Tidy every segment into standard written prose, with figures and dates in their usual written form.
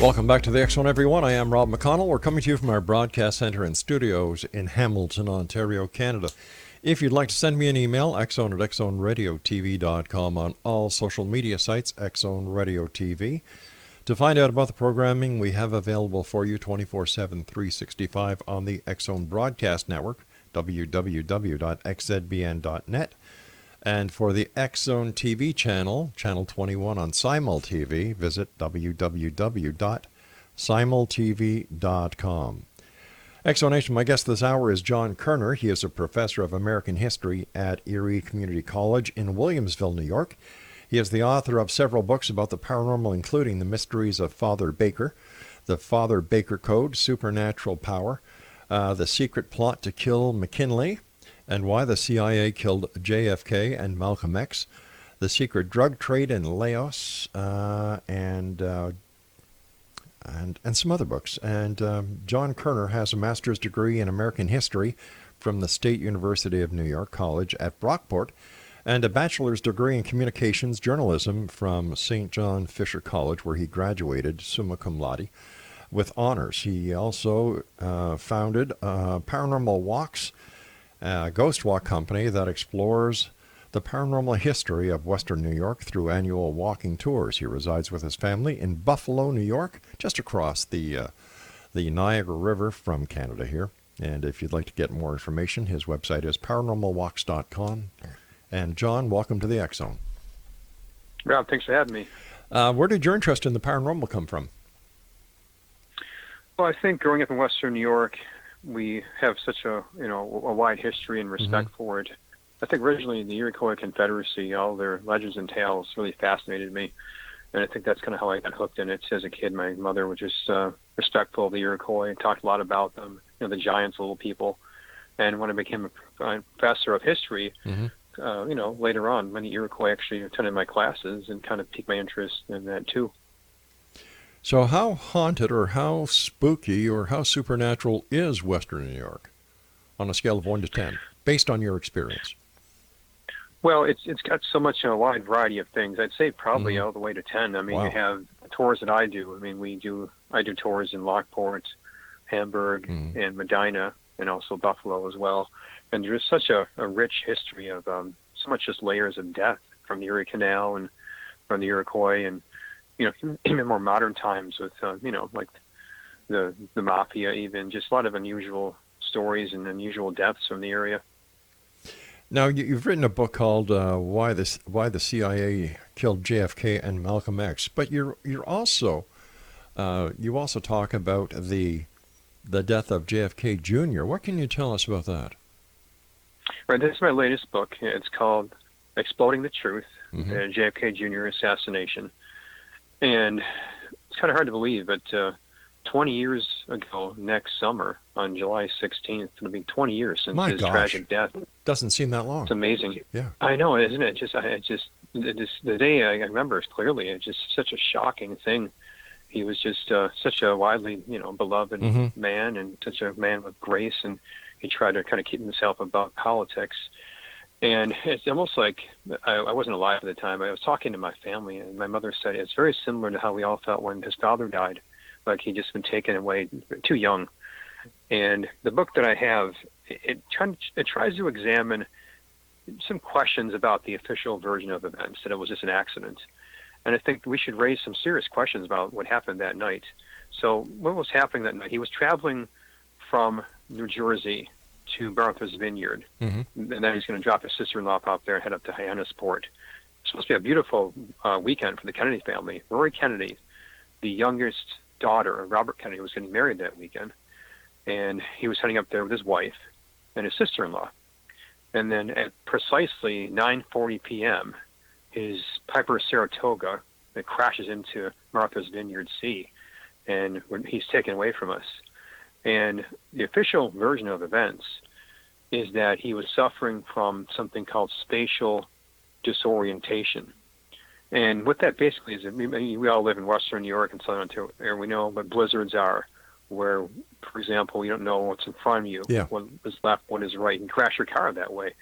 Welcome back to the X Zone, everyone. I am Rob McConnell. We're coming to you from our broadcast center and studios in Hamilton, Ontario, Canada. If you'd like to send me an email, xzone at xzoneradiotv.com, on all social media sites, Xzone Radio TV. To find out about the programming we have available for you 24/7, 365 on the X Zone Broadcast Network, www.xzbn.net. And for the X Zone TV channel, channel 21 on Simul TV, visit www.simultv.com. Exonation, my guest this hour is John Koerner. He is a professor of American history at Erie Community College in Williamsville, New York. He is the author of several books about the paranormal, including The Mysteries of Father Baker, The Father Baker Code, Supernatural Power, The Secret Plot to Kill McKinley, and Why the CIA Killed JFK and Malcolm X, The Secret Drug Trade in Laos, and some other books. And John Koerner has a master's degree in American history from the State University of New York College at Brockport, and a bachelor's degree in communications journalism from St. John Fisher College, where he graduated summa cum laude with honors. He also founded Paranormal Walks, a ghost walk company that explores the paranormal history of Western New York through annual walking tours. He resides with his family in Buffalo, New York, just across the Niagara River from Canada here. And if you'd like to get more information, his website is paranormalwalks.com. And John, welcome to the X Zone. Rob, thanks for having me. Where did your interest in the paranormal come from? Well, I think growing up in Western New York, we have such a wide history and respect for it. I think originally the Iroquois Confederacy, all their legends and tales really fascinated me. And I think that's kind of how I got hooked in it. As a kid, my mother was just respectful of the Iroquois and talked a lot about them, the giants, little people. And when I became a professor of history, later on, many Iroquois actually attended my classes and kind of piqued my interest in that too. So how haunted or how spooky or how supernatural is Western New York on a scale of 1 to 10, based on your experience? Well, it's got so much a wide variety of things. I'd say probably all the way to 10. I mean, Wow. You have tours that I do. I mean, I do tours in Lockport, Hamburg, and Medina, and also Buffalo as well. And there's such a rich history of so much just layers of death from the Erie Canal and from the Iroquois, and even more modern times with like the mafia, even just a lot of unusual stories and unusual deaths from the area. Now, you've written a book called "Why the CIA Killed JFK and Malcolm X," but you also talk about the death of JFK Jr. What can you tell us about that? Right, this is my latest book. It's called "Exploding the Truth: the JFK Jr. Assassination," and it's kind of hard to believe, but 20 years ago, next summer, on July 16th, it'll be 20 years since his tragic death. Doesn't seem that long. It's amazing. Yeah. I know, isn't it? The day I remember clearly. It's just such a shocking thing. He was just such a widely, beloved man, and such a man with grace, and he tried to kind of keep himself above politics. And it's almost like I wasn't alive at the time. I was talking to my family, and my mother said it's very similar to how we all felt when his father died. Like he'd just been taken away too young. And the book that I have, it tries to examine some questions about the official version of events, that it was just an accident. And I think we should raise some serious questions about what happened that night. So what was happening that night? He was traveling from New Jersey to Martha's Vineyard, and then he's going to drop his sister-in-law off there and head up to Hyannisport. It's supposed to be a beautiful weekend for the Kennedy family. Rory Kennedy, the youngest daughter of Robert Kennedy, was getting married that weekend, and he was heading up there with his wife and his sister-in-law. And then at precisely 9:40 p.m., his Piper Saratoga that crashes into Martha's Vineyard Sea, and he's taken away from us. And the official version of events is that he was suffering from something called spatial disorientation. And what that basically is, we all live in Western New York and Southern Ontario, we know what blizzards are, where, for example, you don't know what's in front of you, what is left, what is right, and crash your car that way.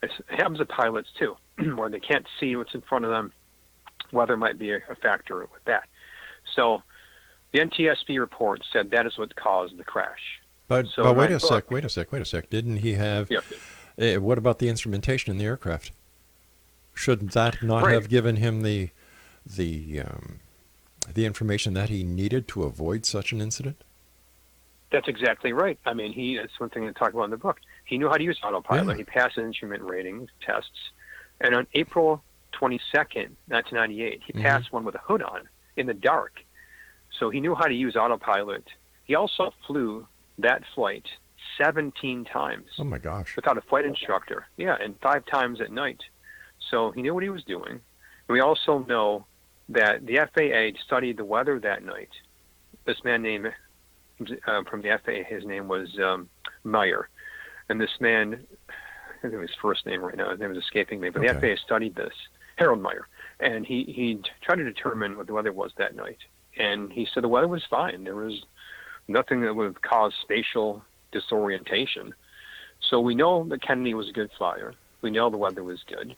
It happens to pilots, too, where they can't see what's in front of them. Weather might be a factor with that. So The NTSB report said that is what caused the crash. But wait a sec. Didn't he have? Yeah. What about the instrumentation in the aircraft? Shouldn't that not have given him the information that he needed to avoid such an incident? That's exactly right. I mean, that's one thing I talk about in the book. He knew how to use autopilot. Yeah. He passed instrument rating tests. And on April 22nd, 1998, he passed one with a hood on in the dark. So he knew how to use autopilot. He also flew that flight 17 times. Oh, my gosh. Without a flight instructor. Yeah, and 5 times at night. So he knew what he was doing. And we also know that the FAA studied the weather that night. This man named, from the FAA, his name was Meyer. And this man, I think his first name right now, his name is escaping me, but the FAA studied this, Harold Meyer. And he tried to determine what the weather was that night. And he said the weather was fine. There was nothing that would cause spatial disorientation. So we know that Kennedy was a good flyer. We know the weather was good.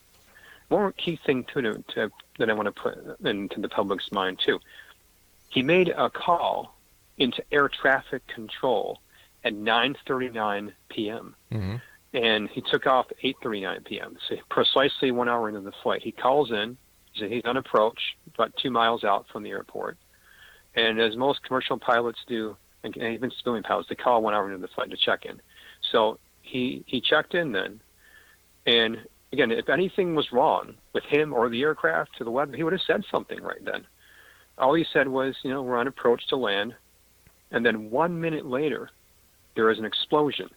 One key thing too that I want to put into the public's mind too. He made a call into air traffic control at 9:39 p.m. And he took off at 8:39 p.m. So precisely 1 hour into the flight, he calls in. He's on approach, about 2 miles out from the airport. And as most commercial pilots do, and even civilian pilots, they call 1 hour into the flight to check in. So he checked in then, and again, if anything was wrong with him or the aircraft or the weather, he would have said something right then. All he said was, we're on approach to land. And then 1 minute later, there is an explosion.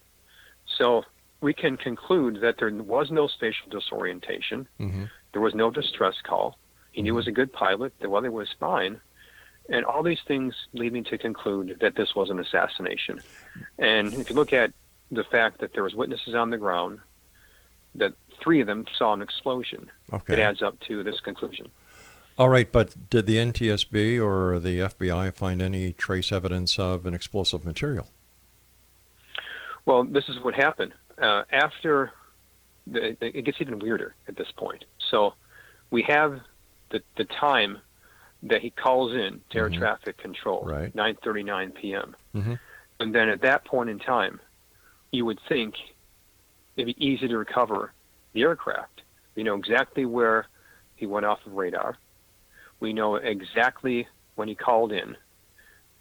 So we can conclude that there was no spatial disorientation. There was no distress call. He knew he was a good pilot. The weather was fine. And all these things lead me to conclude that this was an assassination. And if you look at the fact that there was witnesses on the ground, that 3 of them saw an explosion. It adds up to this conclusion. All right, but did the NTSB or the FBI find any trace evidence of an explosive material? Well, this is what happened. It gets even weirder at this point. So we have the time that he calls in to air traffic control, 9:39 p.m. And then at that point in time, you would think it'd be easy to recover the aircraft. We know exactly where he went off of radar. We know exactly when he called in.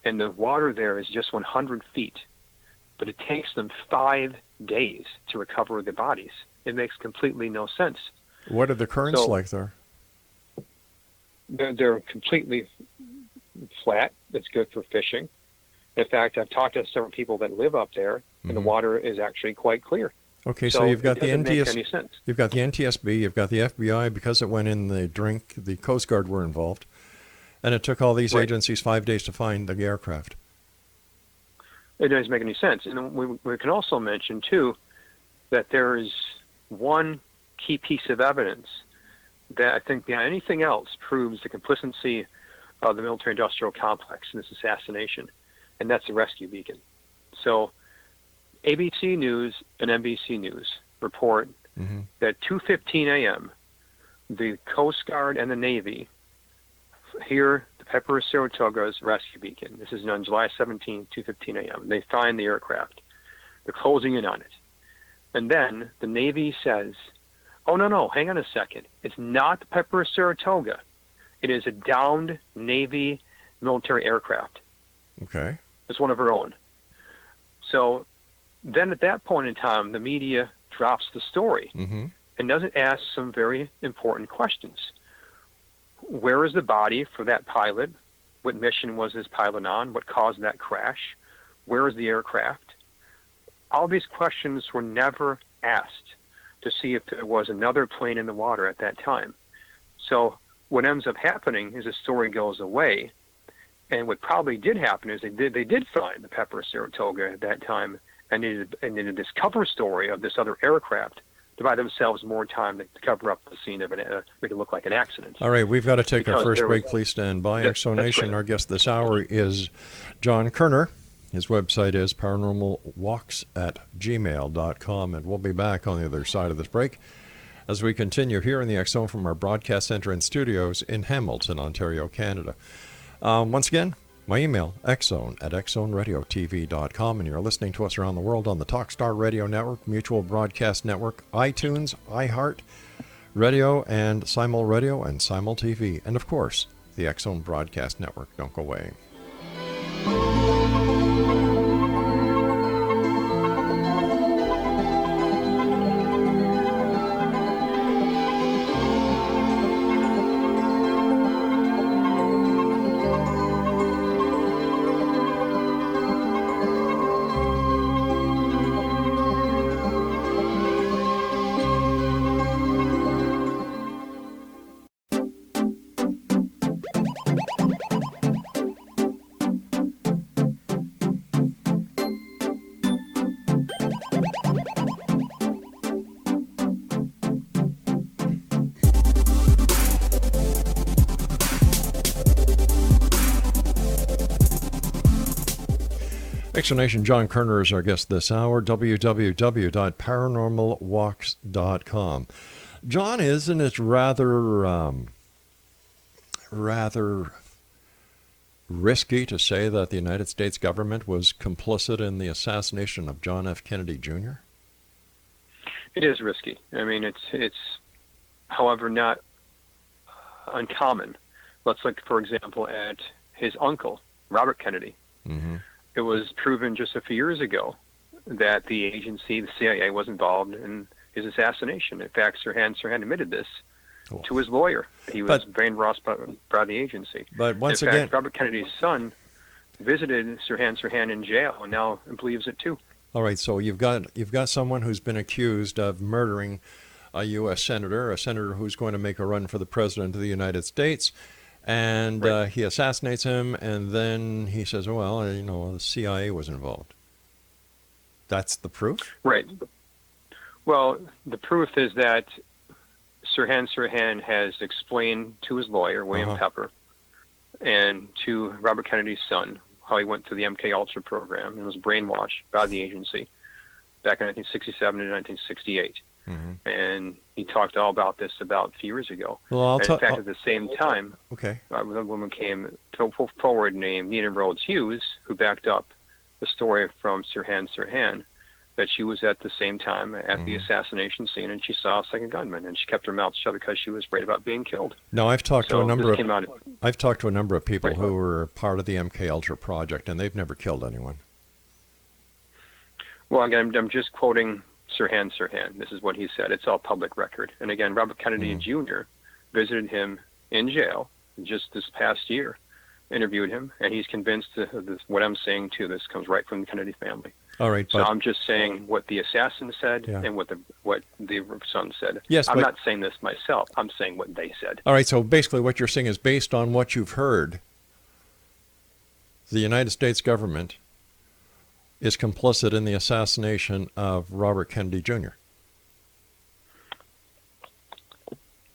And the water there is just 100 feet. But it takes them 5 days to recover the bodies. It makes completely no sense. What are the currents like there? They're completely flat. It's good for fishing. In fact, I've talked to several people that live up there, and the water is actually quite clear. Okay, so you've got the NTSB, you've got the NTSB, you've got the FBI. Because it went in the drink, the Coast Guard were involved, and it took all these agencies 5 days to find the aircraft. It doesn't make any sense. And we can also mention, too, that there is one key piece of evidence that I think beyond anything else proves the complicity of the military-industrial complex in this assassination, and that's the rescue beacon. So ABC News and NBC News report that 2:15 a.m., the Coast Guard and the Navy hear the Pepper of Saratoga's rescue beacon. This is on July 17, 2:15 a.m. They find the aircraft. They're closing in on it. And then the Navy says, oh, no, hang on a second. It's not the Pepper of Saratoga. It is a downed Navy military aircraft. Okay. It's one of her own. So then at that point in time, the media drops the story and doesn't ask some very important questions. Where is the body for that pilot? What mission was this pilot on? What caused that crash? Where is the aircraft? All these questions were never asked to see if there was another plane in the water at that time. So what ends up happening is the story goes away. And what probably did happen is they did find the Pepper of Saratoga at that time, and needed this cover story of this other aircraft to buy themselves more time to cover up the scene of make it look like an accident. All right, we've got to take our first break. Please stand by. Exo Nation, our guest this hour is John Koerner. His website is paranormalwalks@gmail.com, and we'll be back on the other side of this break as we continue here in the Exo from our broadcast center and studios in Hamilton, Ontario, Canada. Once again, My email, xzone@xzoneradiotv.com, and you're listening to us around the world on the Talkstar Radio Network, Mutual Broadcast Network, iTunes, iHeart Radio, and Simul Radio, and Simul TV, and of course, the X Zone Broadcast Network. Don't go away. Nation, John Koerner is our guest this hour, www.paranormalwalks.com. John, isn't it rather risky to say that the United States government was complicit in the assassination of John F. Kennedy Jr.? It is risky. I mean, it's however, not uncommon. Let's look, for example, at his uncle, Robert Kennedy. Mm-hmm. It was proven just a few years ago that the agency, the CIA, was involved in his assassination. In fact, Sirhan admitted this to his lawyer. He was brainwashed by the agency. But once in fact, again, Robert Kennedy's son visited Sirhan in jail and now believes it too. All right, so you've got someone who's been accused of murdering a U.S. senator, a senator who's going to make a run for the president of the United States. And he assassinates him, and then he says, well, the CIA was involved. That's the proof? Right. Well, the proof is that Sirhan has explained to his lawyer, William Pepper, and to Robert Kennedy's son, how he went through the MK Ultra program and was brainwashed by the agency back in 1967 and 1968. Mm-hmm. And he talked all about this about a few years ago. Well, in fact, at the same time, a woman came forward named Nina Rhodes Hughes, who backed up the story from Sirhan, that she was at the same time at the assassination scene, and she saw a second gunman, and she kept her mouth shut because she was afraid about being killed. No, I've talked to a number of people who were part of the MK Ultra project, and they've never killed anyone. Well, again, I'm just quoting Sirhan. This is what he said. It's all public record. And again, Robert Kennedy Jr. visited him in jail just this past year, interviewed him, and he's convinced that what I'm saying too. This comes right from the Kennedy family. All right, so I'm just saying what the assassin said and what the son said. Yes, I'm not saying this myself. I'm saying what they said. All right, so basically what you're saying is based on what you've heard, the United States government is complicit in the assassination of Robert Kennedy Jr.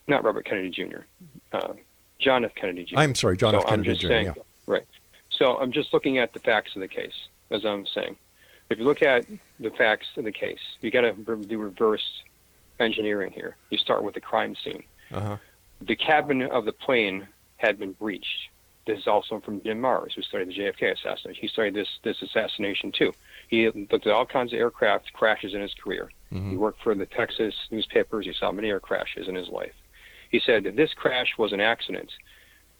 Not Robert Kennedy Jr. John F. Kennedy Jr. I'm sorry, John F. Kennedy Jr. Saying, right. So I'm just looking at the facts of the case, as I'm saying. If you look at the facts of the case, you got to do reverse engineering here. You start with the crime scene. Uh-huh. The cabin of the plane had been breached. This is also from Jim Mars, who studied the JFK assassination. He studied this assassination too. He looked at all kinds of aircraft crashes in his career. Mm-hmm. He worked for the Texas newspapers. He saw many air crashes in his life. He said if this crash was an accident,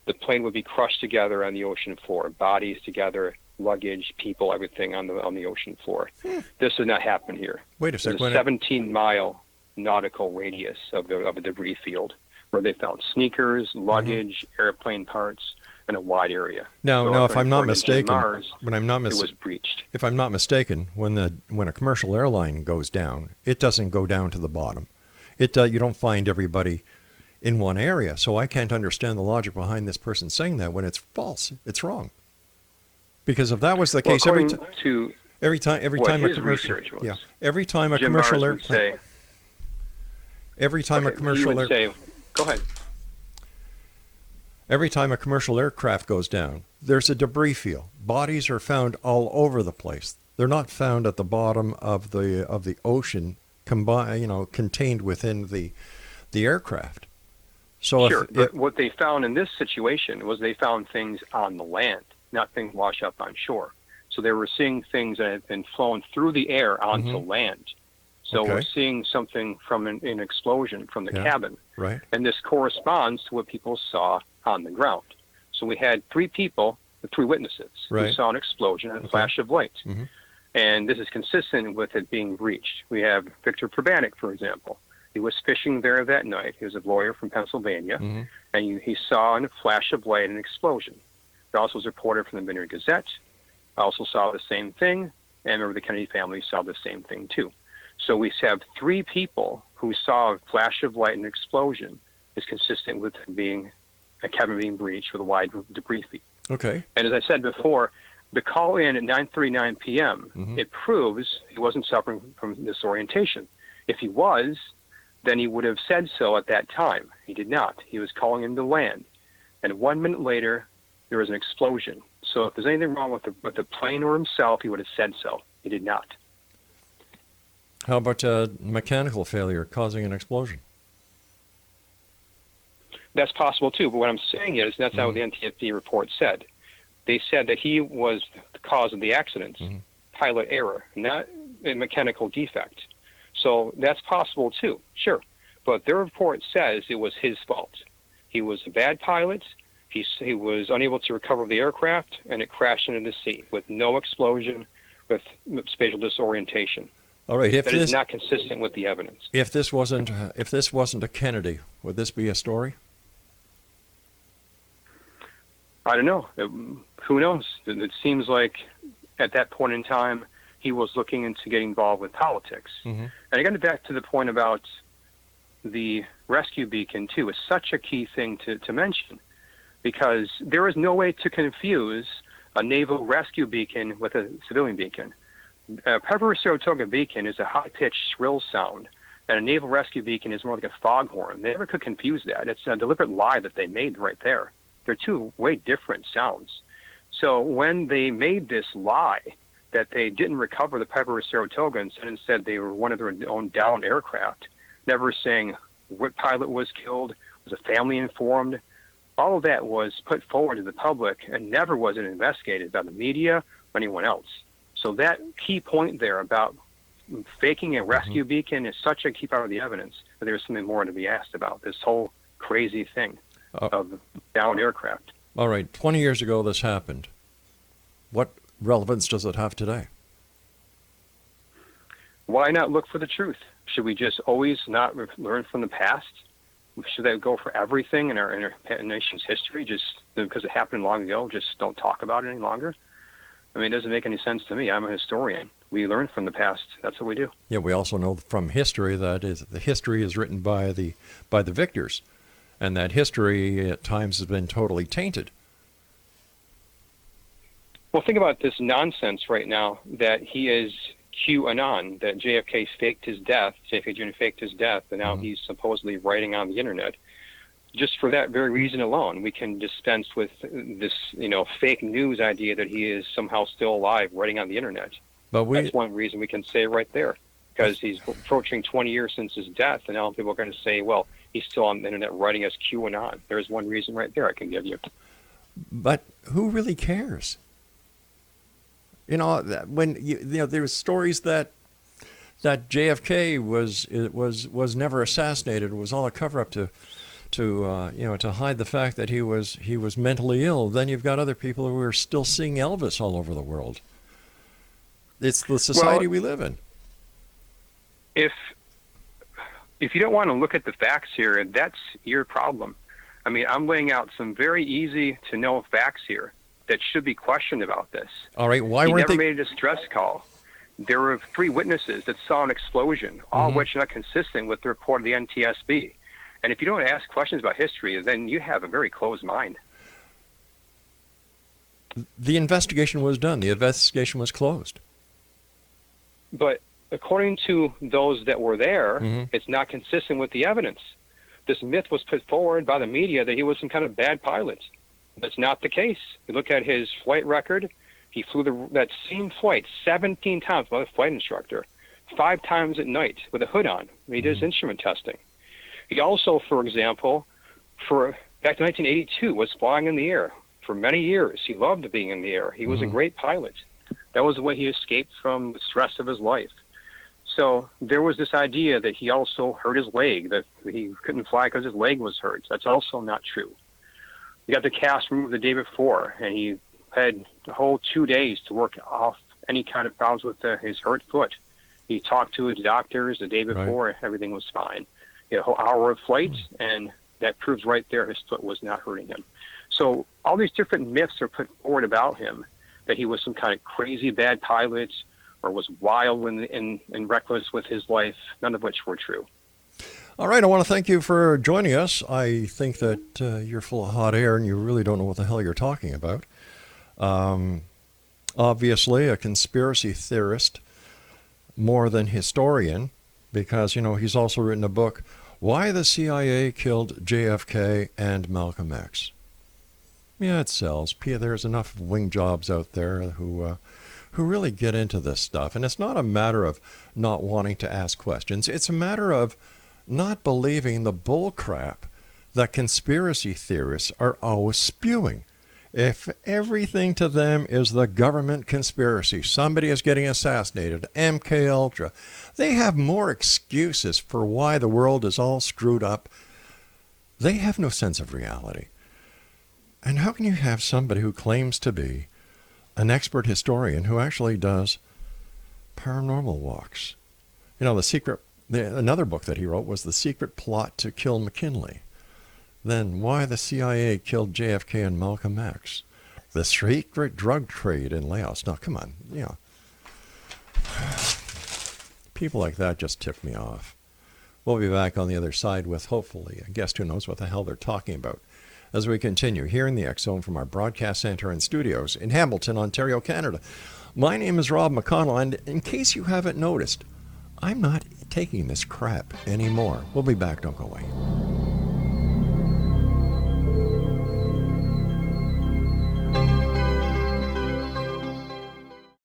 the plane would be crushed together on the ocean floor, bodies together, luggage, people, everything on the ocean floor. This did not happen here. Wait a second. There's a 17-mile nautical radius of the debris field where they found sneakers, luggage, airplane parts, in a wide area. Now, if I'm not mistaken, it was breached. If I'm not mistaken, when a commercial airline goes down, it doesn't go down to the bottom. You don't find everybody in one area. So I can't understand the logic behind this person saying that when it's false. It's wrong. Because if that was the case, every time a commercial go ahead. Every time a commercial aircraft goes down, there's a debris field. Bodies are found all over the place. They're not found at the bottom of the ocean, contained within the aircraft. So sure, but what they found in this situation was they found things on the land. not things wash up on shore. So they were seeing things that had been flown through the air onto land. So we're seeing something from an explosion from the cabin. Right. And this corresponds to what people saw on the ground. So we had three people, three witnesses, who saw an explosion and a flash of light. And this is consistent with it being breached. We have Victor Probanik, for example. He was fishing there that night. He was a lawyer from Pennsylvania. And he saw in a flash of light an explosion. It also was reported from the Vineyard Gazette. I also saw the same thing. And remember, the Kennedy family saw the same thing, too. So we have three people who saw a flash of light and an explosion is consistent with being a cabin being breached with a wide debris field. Okay. And as I said before, the call in at 9:39 p.m., it proves he wasn't suffering from disorientation. If he was, then he would have said so at that time. He did not. He was calling in to land. And 1 minute later, there was an explosion. So if there's anything wrong with the plane or himself, he would have said so. He did not. How about mechanical failure causing an explosion? That's possible, too. But what I'm saying is that's not what the NTSB report said. They said that he was the cause of the accident, pilot error, not a mechanical defect. So that's possible, too, sure. But their report says it was his fault. He was a bad pilot. He was unable to recover the aircraft, and it crashed into the sea with no explosion, with spatial disorientation. All right. That is not consistent with the evidence. If this wasn't a Kennedy, would this be a story? I don't know. Who knows? It seems like at that point in time, he was looking into getting involved with politics. And I got back to the point about the rescue beacon, too. It's such a key thing to mention, because there is no way to confuse a naval rescue beacon with a civilian beacon. A Piper Saratoga beacon is a high-pitched, shrill sound, and a naval rescue beacon is more like a foghorn. They never could confuse that. It's a deliberate lie that they made right there. They're two way different sounds. So when they made this lie that they didn't recover the Piper Saratoga and instead they were one of their own downed aircraft, never saying what pilot was killed, was a family informed, all of that was put forward to the public and never was it investigated by the media or anyone else. So that key point there about faking a rescue beacon is such a key part of the evidence that there's something more to be asked about, this whole crazy thing of downed aircraft. All right, 20 years ago this happened. What relevance does it have today? Why not look for the truth? Should we just always not learn from the past? Should that go for everything in our nation's history, just because it happened long ago, just don't talk about it any longer? I mean, it doesn't make any sense to me. I'm a historian. We learn from the past. That's what we do. Yeah, we also know from history that the history is written by the victors, and that history at times has been totally tainted. Well, think about this nonsense right now that he is QAnon, that JFK faked his death, JFK Jr. faked his death, and now he's supposedly writing on the internet. Just for that very reason alone, we can dispense with this, fake news idea that he is somehow still alive writing on the internet. That's one reason we can say right there, because he's approaching 20 years since his death, and now people are going to say, well, he's still on the internet writing as QAnon. There's one reason right there I can give you. But who really cares? When there's stories that JFK was never assassinated. It was all a cover-up to hide the fact that he was mentally ill. Then you've got other people who are still seeing Elvis all over the world. It's the society we live in. If you don't want to look at the facts here, that's your problem. I mean, I'm laying out some very easy to know facts here that should be questioned about this. All right, he never made a distress call. There were 3 witnesses that saw an explosion, all of which are not consistent with the report of the NTSB. And if you don't ask questions about history, then you have a very closed mind. The investigation was done. The investigation was closed. But according to those that were there, it's not consistent with the evidence. This myth was put forward by the media that he was some kind of bad pilot. That's not the case. You look at his flight record. He flew that same flight 17 times by a flight instructor, 5 times at night with a hood on. He did his instrument testing. He also, for example, back to 1982, was flying in the air for many years. He loved being in the air. He was a great pilot. That was the way he escaped from the stress of his life. So there was this idea that he also hurt his leg, that he couldn't fly because his leg was hurt. That's also not true. He got the cast removed the day before, and he had the whole 2 days to work off any kind of problems with his hurt foot. He talked to his doctors the day before, and everything was fine. He had a whole hour of flight, and that proves right there his foot was not hurting him. So all these different myths are put forward about him, that he was some kind of crazy bad pilot or was wild and reckless with his life, none of which were true. All right, I want to thank you for joining us. I think that you're full of hot air and you really don't know what the hell you're talking about. Obviously, a conspiracy theorist more than historian, because, he's also written a book, Why the CIA Killed JFK and Malcolm X. Yeah, it sells. There's enough wing jobs out there who really get into this stuff. And it's not a matter of not wanting to ask questions. It's a matter of not believing the bull crap that conspiracy theorists are always spewing. If everything to them is the government conspiracy, somebody is getting assassinated, MK Ultra, they have more excuses for why the world is all screwed up. They have no sense of reality. And how can you have somebody who claims to be an expert historian who actually does paranormal walks? Another book that he wrote was The Secret Plot to Kill McKinley. Then Why the CIA Killed JFK and Malcolm X. The Secret Drug Trade in Laos. Now, come on, people like that just tick me off. We'll be back on the other side with, hopefully, a guest who knows what the hell they're talking about as we continue here in the X-Zone from our broadcast center and studios in Hamilton, Ontario, Canada. My name is Rob McConnell, and in case you haven't noticed, I'm not taking this crap anymore. We'll be back. Don't go away.